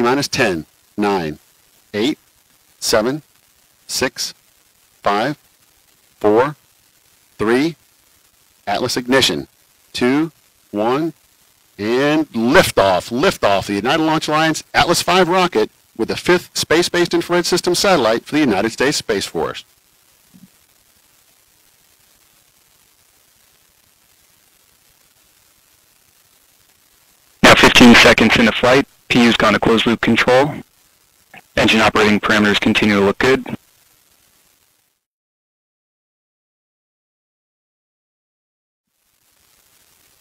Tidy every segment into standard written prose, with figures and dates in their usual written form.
T-minus 10, 9, 8, 7, 6, 5, 4, 3, Atlas ignition, 2, 1, and liftoff. Liftoff, the United Launch Alliance Atlas V rocket with the 5th space-based infrared system satellite for the United States Space Force. Now 15 seconds into flight, PU's gone to closed loop control. Engine operating parameters continue to look good.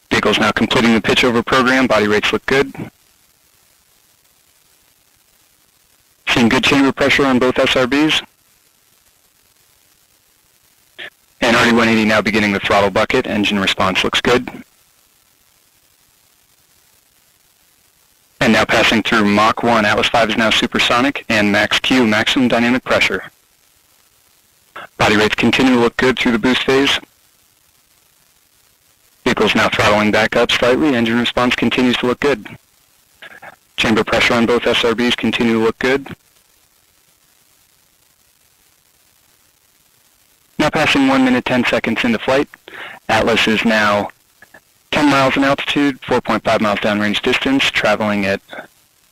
Vehicle's now completing the pitch over program, body rates look good. Seeing good chamber pressure on both SRBs. And RD-180 now beginning the throttle bucket, engine response looks good. And now passing through Mach 1, Atlas V is now supersonic, and Max Q, maximum dynamic pressure. Body rates continue to look good through the boost phase. Vehicle's now throttling back up slightly, engine response continues to look good. Chamber pressure on both SRBs continue to look good. Now passing 1 minute 10 seconds into flight, Atlas is now 10 miles in altitude, 4.5 miles downrange distance, traveling at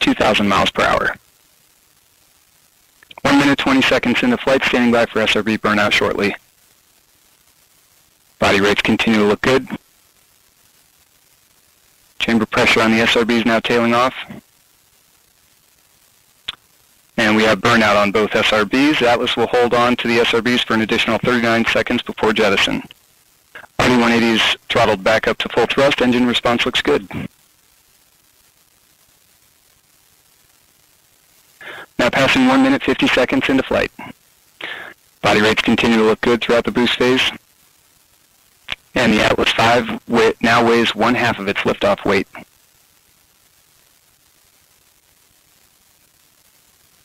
2,000 miles per hour. 1 minute 20 seconds into flight, standing by for SRB burnout shortly. Body rates continue to look good. Chamber pressure on the SRB is now tailing off. And we have burnout on both SRBs. Atlas will hold on to the SRBs for an additional 39 seconds before jettison. RD-180 is throttled back up to full thrust. Engine response looks good. Now passing 1 minute 50 seconds into flight. Body rates continue to look good throughout the boost phase. And the Atlas V now weighs 1/2 of its liftoff weight.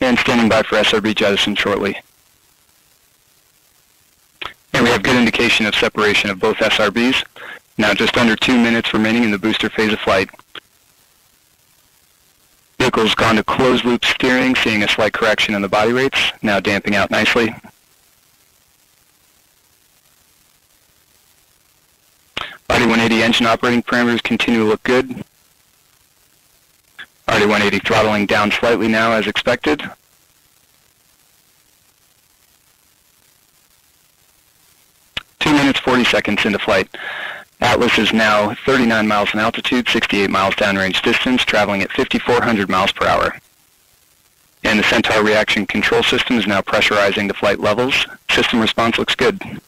And standing by for SRB jettison shortly. And we have good indication of separation of both SRBs. Now just under 2 minutes remaining in the booster phase of flight. Vehicle's gone to closed loop steering, seeing a slight correction in the body rates, now damping out nicely. RD-180 engine operating parameters continue to look good. RD-180 throttling down slightly now as expected. Two minutes 40 seconds into flight. Atlas is now 39 miles in altitude, 68 miles downrange distance, traveling at 5,400 miles per hour. And the Centaur reaction control system is now pressurizing to flight levels. System response looks good.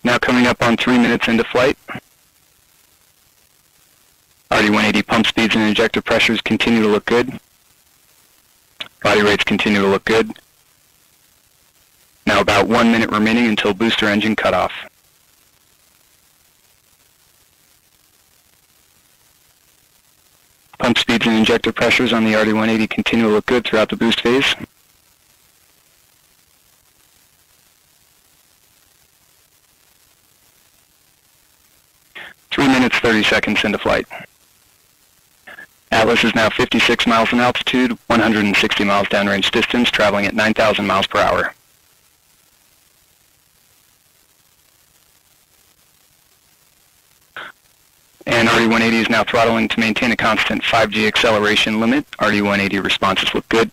Now coming up on 3 minutes into flight. RD-180 pump speeds and injector pressures continue to look good. Body rates continue to look good. Now about 1 minute remaining until booster engine cutoff. Pump speeds and injector pressures on the RD-180 continue to look good throughout the boost phase. Three minutes 30 seconds into flight. Atlas is now 56 miles in altitude, 160 miles downrange distance, traveling at 9,000 miles per hour. And RD-180 is now throttling to maintain a constant 5G acceleration limit. RD-180 responses look good.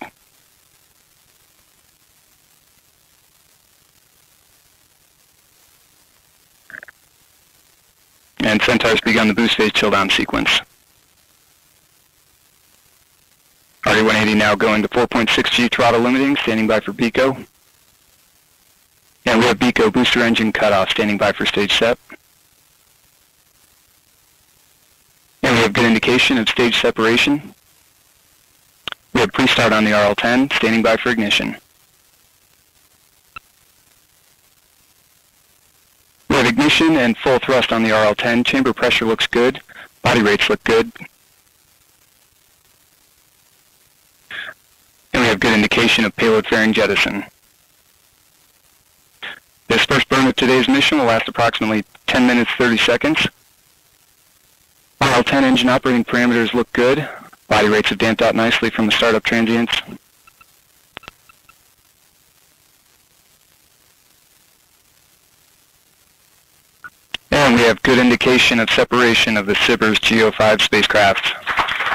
And Centaur's begun the boost phase chill down sequence. RD-180 now going to 4.6G throttle limiting, standing by for BECO. And we have BECO booster engine cutoff, standing by for stage set. And we have good indication of stage separation. We have pre-start on the RL-10, standing by for ignition. We have ignition and full thrust on the RL-10. Chamber pressure looks good. Body rates look good. And we have good indication of payload fairing jettison. This first burn of today's mission will last approximately 10 minutes 30 seconds. RL-10 engine operating parameters look good. Body rates have damped out nicely from the startup transients. And we have good indication of separation of the SBIRS GEO 5 spacecraft.